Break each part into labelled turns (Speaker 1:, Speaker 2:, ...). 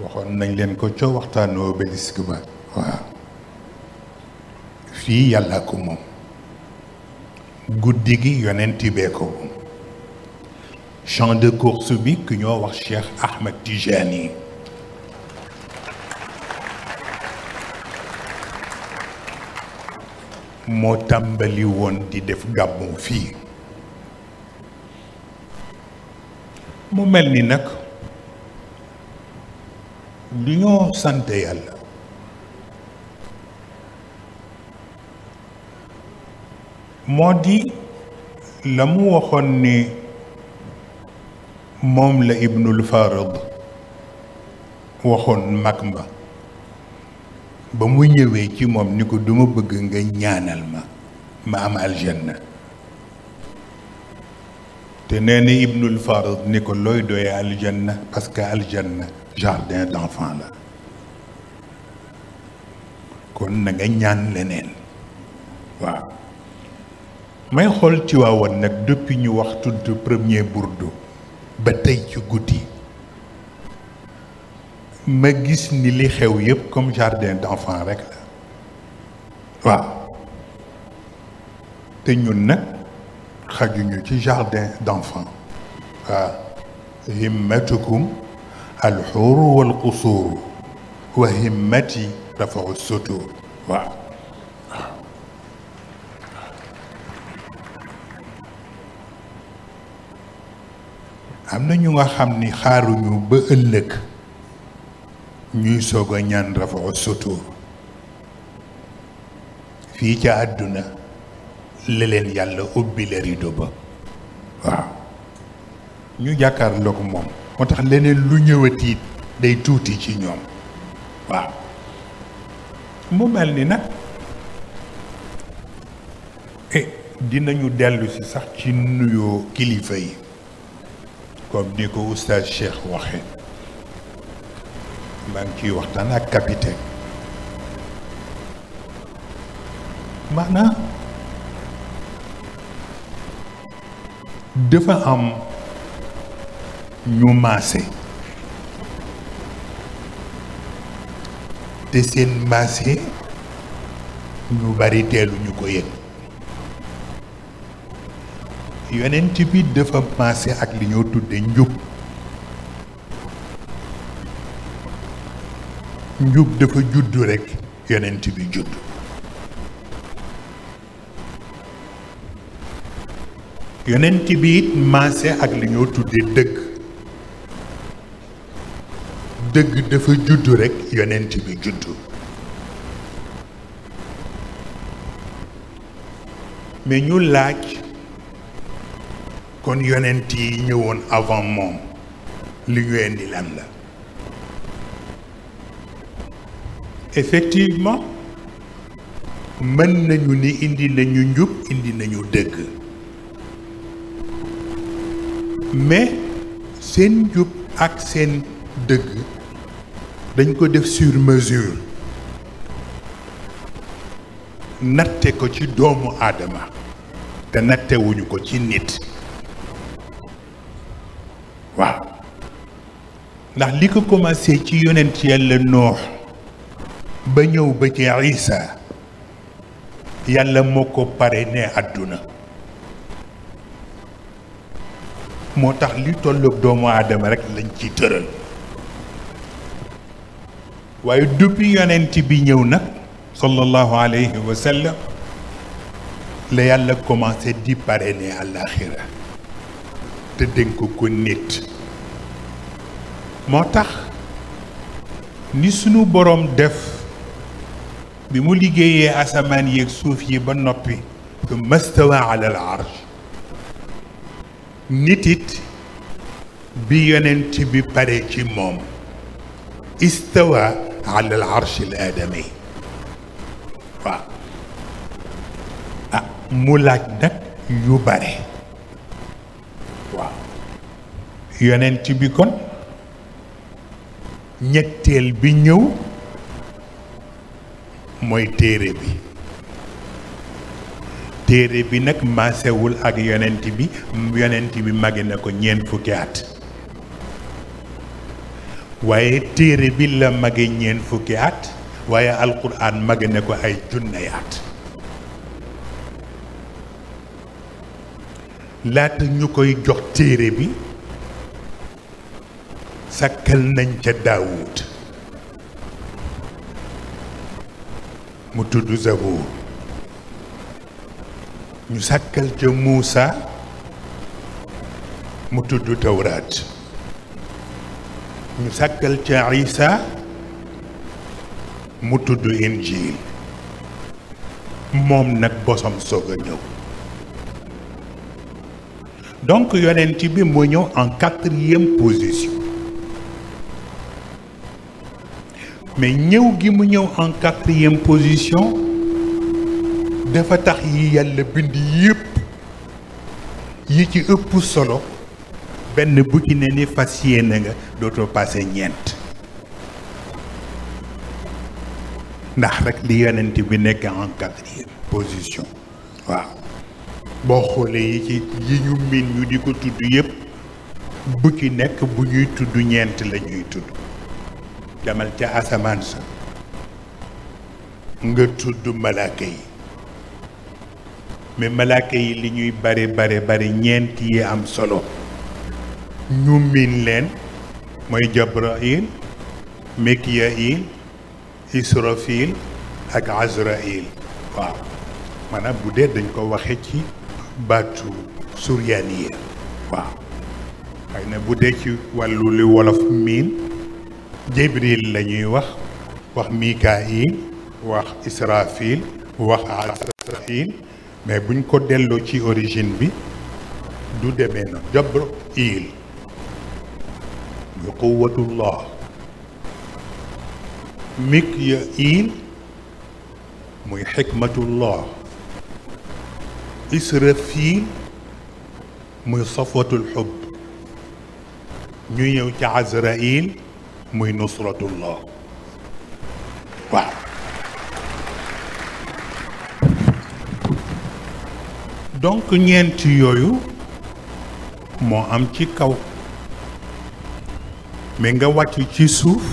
Speaker 1: waxoon nañ leen ko ca waxtaanu Obélisque ba waaw fii yàlla ko moom guddi gi yonent bee ko moom champ de course bi ku ñoo wax Cheikh Ahmed Tijani moo tàmbali woon di def gàmmu fii mu mel ni nag lu ñoo sant yàlla moo di la mu waxoon ni moom la Ibnul Farid waxoon mag ma ba mu ñëwee ci moom ni ko duma bëgg nga ñaanal ma am aljanna te nee na Ibnul Farid ni ko looy doyee aljanna parce que aljanna jardin d'enfant la kon na nga ñaan leneen waaw may xool ci waawoon nag depuis ñu wax tudd premier burdu ba tey ci guddi ma gis ni li xew yépp comme jardin d'enfant rek la waaw te ñun nag xajuñu ci jardin d'enfant waaw himmatukum alxuuru walqusuuru wa himmati rafau sutur waaw am na ñu nga xam ni xaaruñu ba ëllëg ñuy soog a ñaan rafau sutur fii ca àdduna la leen yàlla ubbi la rido ba waaw ñu jàkkaarloog moom moo tax leneen lu ñëwatiit day tuuti ci ñoom waaw mu mel ni nag dinañu dellu si sax ci nuyoo kilifa yi comme ni ko oustaz Cheikh waxe maa ngi ciy waxtaan ak capitaine maanaam dafa am ñu maase te seen maase ñu bari teelu ñu ko yëg yonent bi dafa maase ak li ñoo tudde njub njub dafa juddu rekk yonent bi judd yonent bi it maase ak li ñoo tudde dëgg dëgg dafa juddu rekk yonent bi juddu mais ñu laaj kon yonent yi ñëwoon avant moom li ñu indi lan la effectivement mën nañu ni indi nañu njub indi nañu dëgg mais seen njub ak seen dëgg dañ ko def sur mesure natte ko ci doomu aadama te nattewuñu ko ci nit waaw ndax li ko commencé ci yonent yàlla noox ba ñëw ba ci Isa yàlla moo ko pare ne àdduna moo tax li tolloog doomu aadama rekk lañ ci tëral waaye depuis yonent bi ñëw nag sallallahu alayhi wa sallam la yàlla commencé di pare ne àllaaxira te dénk ko nit moo tax ni sunu boroom def bi mu liggéeyee asamaan yeeg suuf yi ba noppi thumma stawa ala al arsh nit it bi yonent bi pare ci moom istawa ala al arsh al aadami waaw mu laaj nag yu bare waaw yonent bi kon ñetteel bi ñëw mooy téere bi nag maasewul ak yonent bi magi na ko ñeent fukki at waaye téere bi la mage ñeent fukki at waaye alquran mage ne ko ay junney at laata ñu koy jox téere bi sakkal nañ ca Daawud mu tudd Zabuur ñu sakkal ca Muusa mu tudd Tawraat ñu sakkal ca Isa mu tudd Injiil moom nag bosam soog a ñëw donc yonent bi moo ñëw en 4e position mais ñëw gi mu ñëw en 4e position dafa tax yi yàlla bind yépp yi ci ëpp solo benn bu ci ne ni fas yéene nga dootoo passé ñeent ndax rek li yonent bi nekk en 4e position waaw boo xoolee yi ci yi ñu miin ñu di ko tudd yépp bu ci nekk bu ñuy tudd ñeent la ñuy tudd demal ca asamaan sa nga tudd malaaka yi mais malaaka yi li ñuy bare ñeent yi am solo ñu miin leen mooy Jabrail Mikail Israfil ak Azrail waaw maanaam bu dee dañ ko waxe ci baatu suryaaniya waaw xëy na bu dee ci wàllu li wolof miin Jibril la ñuy wax Mikail wax Israfil wax Azrail mais buñ ko delloo ci origine bi du demee na Jabrail muy quwwatullah Mikail muy xikmatullah Israfil muy safwatul xubb ñu ñëw ci Azrail muy nusratullah waaw donc ñeent yooyu moo am ci kaw mais nga wàcc ci suuf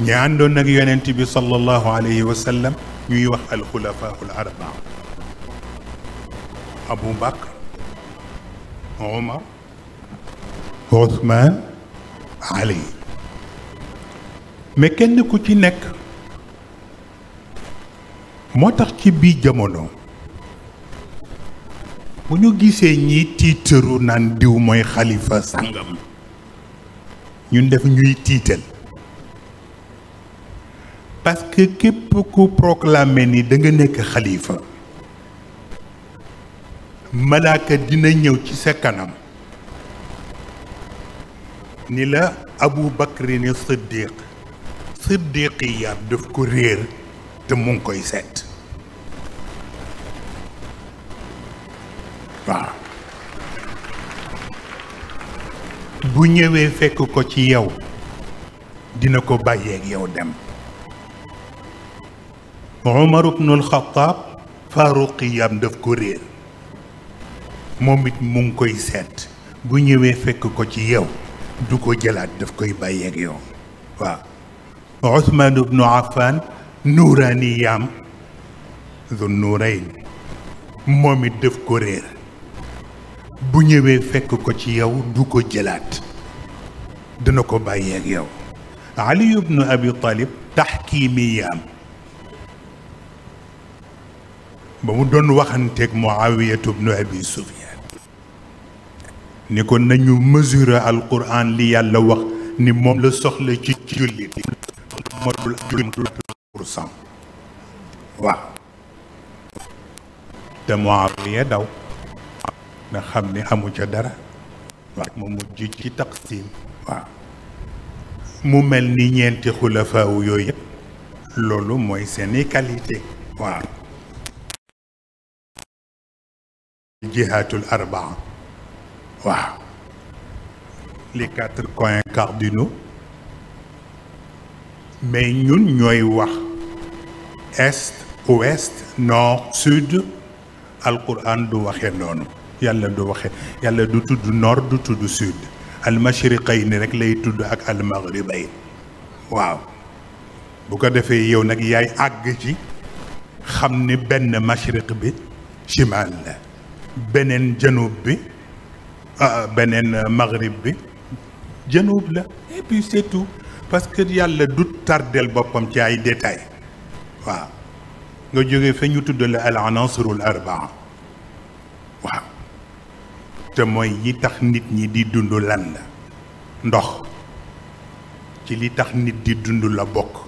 Speaker 1: ñi àndoon nag yonent bi sallallahu alayhi wa sallam ñuy wax alxulafaul arbaa Abu Bakr Omar Othman Ali mais kenn ku ci nekk moo tax ci bii jamono bu ñu gisee ñi tiitaru naan diw mooy xalifa sàngam ñun def ñuy tiital parce que képp ku proclamer ni da nga nekk xalifa malaaka dina ñëw ci sa kanam ni la Abu Bakri ni siddiqiya daf ko réer te mu ngi koy seet waaw bu ñëwee fekk ko ci yow dina ko bàyyeeg yow dem Umar ibnul Xattaab faaruqiyam daf ko réer moom it mu ngi koy seet bu ñëwee fekk ko ci yow du ko jëlaat daf koy bàyyeeg yow waaw Usmaan ibnu Affaan nuuraaniyam du nuurayn moom it daf ko réer bu ñëwee fekk ko ci yow du ko jëlaat dina ko bàyyeeg yow Ali ibnu Abi Talib taxkiimiyam ba mu doon waxanteeg Muawiyatu ibnu Abi Sufyaan ni ko nañu mesurer alquran li yàlla wax ni moom la soxla ci jullit motul 1% waaw te Muawiya daw nga xam ni amu ca dara waaw mu mujj ci taqsim waaw mu mel ni ñeenti xulafaawu yooyu yëpp loolu mooy seeni qualité waaw jihatul arbaa waaw les 4 coins cardinaux mais ñun ñooy wax est ouest nord sud alquran du waxe noonu yàlla du waxe yàlla du tudd nord du tudd sud al mashriqayn rek lay tudd ak al maghribayn waaw bu ko defee yow nag yaay àgg ci xam ni benn mashriq bi chimal la beneen janub bi beneen maghrib bi janub la et puis c'est tout parce que yàlla du tardel boppam ci ay détails waaw nga jógee fa ñu tudd la al anasirul arbaa waaw te mooy yi tax nit ñi di dund lan la ndox ci li tax nit di dund la bokk